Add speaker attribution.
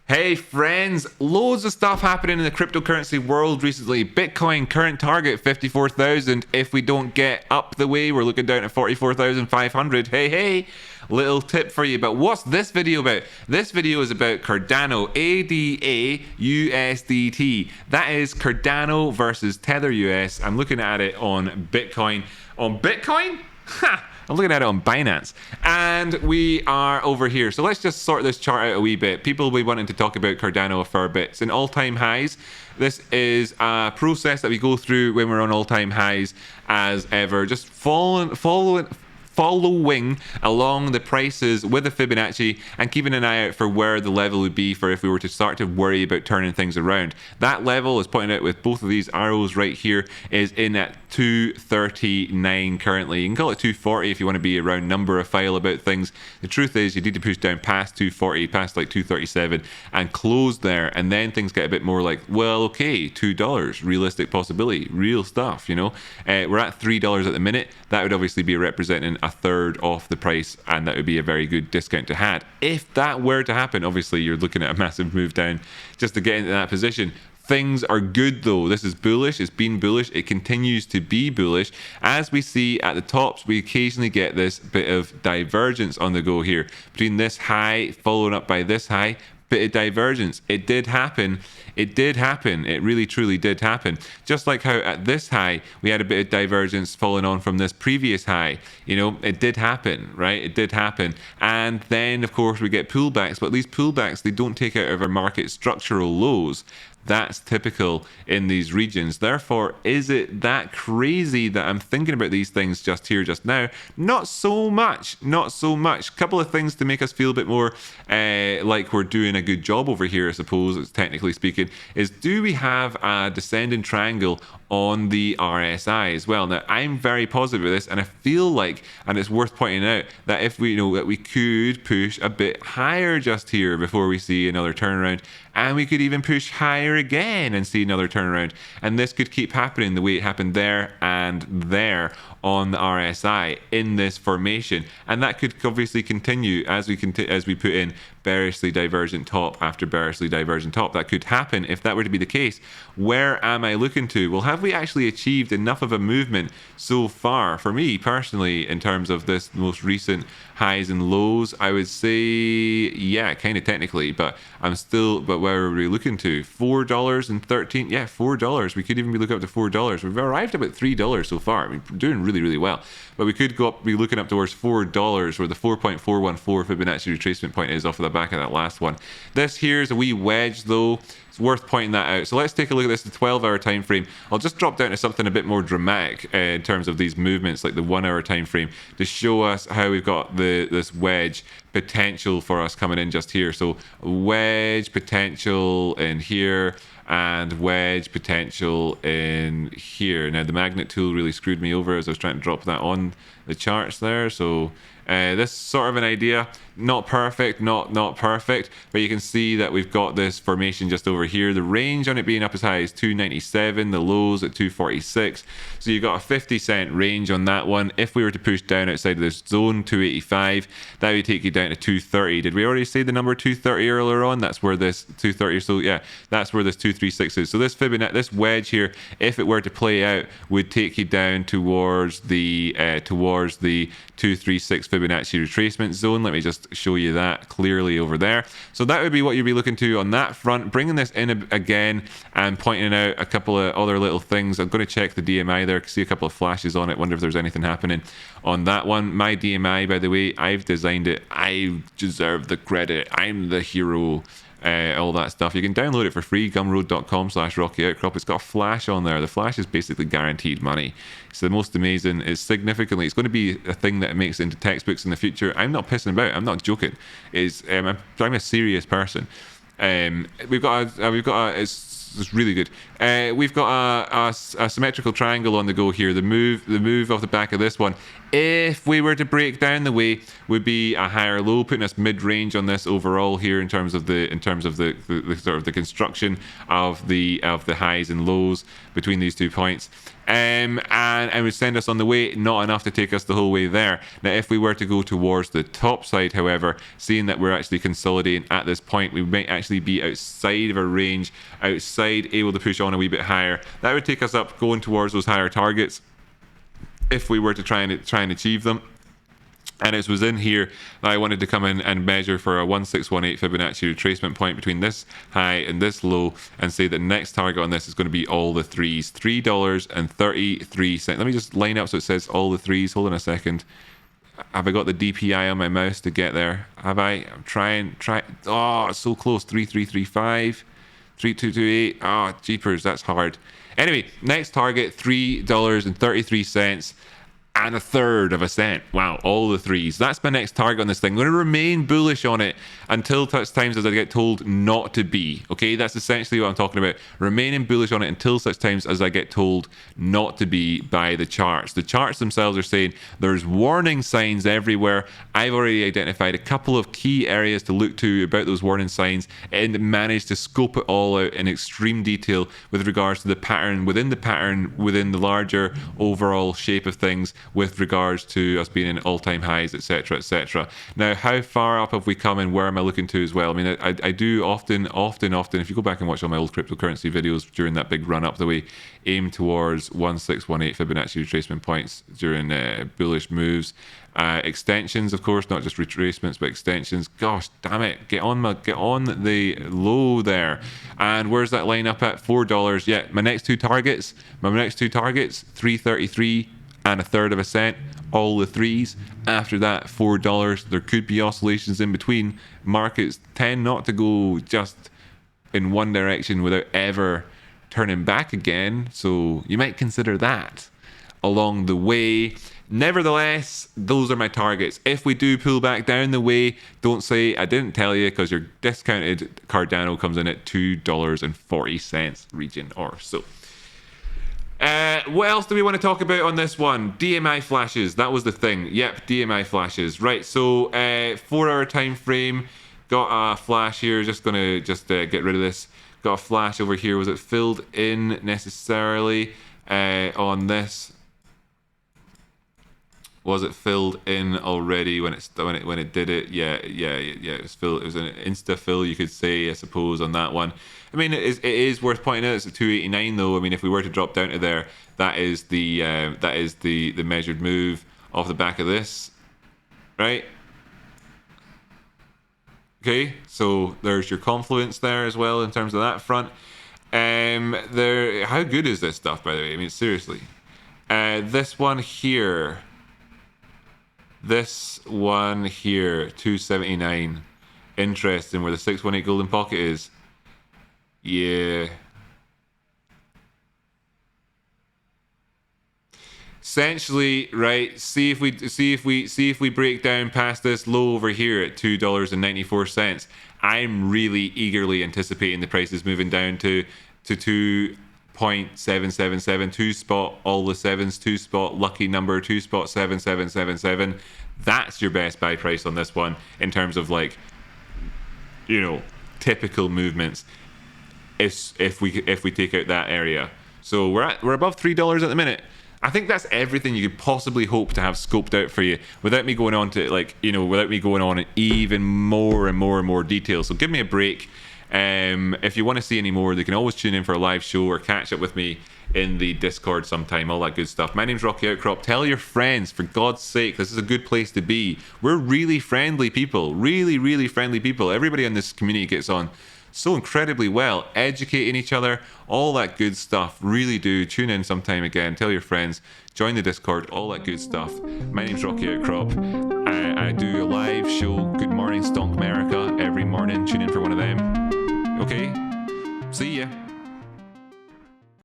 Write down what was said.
Speaker 1: Hey friends, loads of stuff happening in the cryptocurrency world recently. Bitcoin current target 54,000. If we don't get up the way, we're looking down at 44,500. Hey, little tip for you. But what's this video about? This video is about Cardano, ADA USDT. That is Cardano versus Tether US. I'm looking at it on Bitcoin. On Bitcoin? Ha! I'm looking at it on Binance, and we are over here. So let's just sort this chart out a wee bit. People will be wanting to talk about Cardano a fair bit. It's in all-time highs. This is a process that we go through when we're on all-time highs as ever. Just following along the prices with the Fibonacci and keeping an eye out for where the level would be for if we were to start to worry about turning things around. That level, is pointed out with both of these arrows right here, is in at 239 currently. You can call it 240 if you want to be a round number of file about things. The truth is you need to push down past 240, past like 237 and close there, and then things get a bit more like, well, okay, $2, realistic possibility, real stuff, you know. We're at $3 at the minute. That would obviously be representing a third off the price, and that would be a very good discount to have. If that were to happen, obviously you're looking at a massive move down just to get into that position. Things are good though. This is bullish. It's been bullish. It continues to be bullish. As we see at the tops, we occasionally get this bit of divergence on the go here between this high followed up by this high. Bit of divergence. It did happen. It did happen. It really truly did happen. Just like how at this high we had a bit of divergence following on from this previous high. You know, it did happen, right? It did happen. And then of course we get pullbacks, but these pullbacks, they don't take out of our market structural lows. That's typical in these regions. Therefore, is it that crazy that I'm thinking about these things just here, just now? Not so much. Not so much. Couple of things to make us feel a bit more like we're doing a good job over here, I suppose, technically speaking, is do we have a descending triangle on the RSI as well? Now, I'm very positive with this, and I feel like, and it's worth pointing out, that if we know that we could push a bit higher just here before we see another turnaround, and we could even push higher again and see another turnaround. And this could keep happening the way it happened there and there on the RSI in this formation. And that could obviously continue as we put in bearishly divergent top after bearishly divergent top. That could happen if that were to be the case. Where am I looking to? Well, have we actually achieved enough of a movement so far? For me personally, in terms of this most recent highs and lows, I would say, yeah, kind of technically, but where are we looking to? $4.13. Yeah, $4. We could even be looking up to $4. We've arrived about $3 so far. I mean, we're doing really, really well. But we could be looking up towards $4, where the 4.414 Fibonacci retracement point is off of the back of that last one. This here is a wee wedge though. It's worth pointing that out. So let's take a look at this, the 12-hour time frame. I'll just drop down to something a bit more dramatic in terms of these movements, like the 1-hour time frame, to show us how we've got this wedge potential for us coming in just here. So wedge potential in here and wedge potential in here. Now the magnet tool really screwed me over as I was trying to drop that on the charts there. So this sort of an idea, not perfect, not perfect, but you can see that we've got this formation just over here. The range on it being up as high as 297, the lows at 246. So you've got a 50-cent range on that one. If we were to push down outside of this zone, 285, that would take you down to 230. Did we already say the number 230 earlier on? That's where this 230, so yeah, that's where this 236 is. So this Fibonacci, this wedge here, if it were to play out, would take you down towards the 236 Fibonacci retracement zone. Let me just show you that clearly over there. So that would be what you'd be looking to on that front. Bringing this in again and pointing out a couple of other little things. I'm going to check the DMI there, see a couple of flashes on it, wonder if there's anything happening on that one. My DMI, by the way, I've designed it. I deserve the credit. I'm the hero. All that stuff. You can download it for free, gumroad.com/rockyoutcrop. It's got a flash on there. The flash is basically guaranteed money. It's the most amazing. It's significantly, it's going to be a thing that makes it into textbooks in the future. I'm not pissing about. I'm not joking. I'm a serious person. We've got a It's really good. We've got a symmetrical triangle on the go here. The move off the back of this one, if we were to break down the way, would be a higher low, putting us mid-range on this overall here in terms of the sort of the construction of the highs and lows between these 2 points. And would send us on the way, not enough to take us the whole way there. Now, if we were to go towards the top side, however, seeing that we're actually consolidating at this point, we might actually be outside of our range, outside, able to push on a wee bit higher. That would take us up, going towards those higher targets if we were to try and achieve them. And it was in here that I wanted to come in and measure for a 1618 Fibonacci retracement point between this high and this low, and say the next target on this is going to be all the threes, $3.33. Let me just line up so it says all the threes. Hold on a second. Have I got the DPI on my mouse to get there? Have I? I'm trying. Oh, it's so close. 3335, 3228. Oh, jeepers, that's hard. Anyway, next target, $3.33. And 1/3 of a cent. Wow, all the threes. That's my next target on this thing. I'm going to remain bullish on it until such times as I get told not to be. Okay, that's essentially what I'm talking about. Remaining bullish on it until such times as I get told not to be by the charts. The charts themselves are saying there's warning signs everywhere. I've already identified a couple of key areas to look to about those warning signs and managed to scope it all out in extreme detail with regards to the pattern, within the larger overall shape of things, with regards to us being in all-time highs, etc., etc. Now, how far up have we come and where am I looking to as well? I mean, I do often, if you go back and watch all my old cryptocurrency videos during that big run up the way, aim towards 1618 Fibonacci retracement points during bullish moves. Extensions, of course, not just retracements, but extensions. Gosh, damn it! Get on the low there. And where's that line up at? $4. Yeah, my next two targets, 333 and 1/3 of a cent. All the threes. After that, $4. There could be oscillations in between. Markets tend not to go just in one direction without ever turning back again. So you might consider that along the way. Nevertheless, those are my targets. If we do pull back down the way, don't say I didn't tell you, because your discounted Cardano comes in at $2.40 region or so. What else do we want to talk about on this one? DMI flashes. That was the thing. Yep, DMI flashes. Right, so 4-hour time frame. Got a flash here. Just going to get rid of this. Got a flash over here. Was it filled in necessarily on this? Was it filled in already when it did it? Yeah. It was filled. It was an insta fill, you could say, I suppose, on that one. I mean, it is worth pointing out it's at 289 though. I mean, if we were to drop down to there, that is the measured move off the back of this, right? Okay, so there's your confluence there as well in terms of that front. How good is this stuff, by the way? I mean, seriously. This one here, 279. Interesting, where the 618 golden pocket is. Yeah. Essentially, right, see if we break down past this low over here at $2.94. I'm really eagerly anticipating the prices moving down to 2.777, 2 spot all the sevens, 2 spot lucky number, 2 spot 7777. That's your best buy price on this one in terms of, like, you know, typical movements. If we take out that area, so we're above $3 at the minute. I think that's everything you could possibly hope to have scoped out for you without me going on to, like, you know, without me going on in even more and more detail. So give me a break. If you want to see any more, they can always tune in for a live show or catch up with me in the Discord sometime, all that good stuff. My name's Rocky Outcrop. Tell your friends, for God's sake, this is a good place to be. We're really friendly people, really friendly people. Everybody in this community gets on so incredibly well, educating each other, all that good stuff. Really do tune in sometime again. Tell your friends, join the Discord, all that good stuff. My name's Rocky Outcrop. I do a live show, Good Morning Stonk America, every morning. Tune in for one of them. Okay, see ya.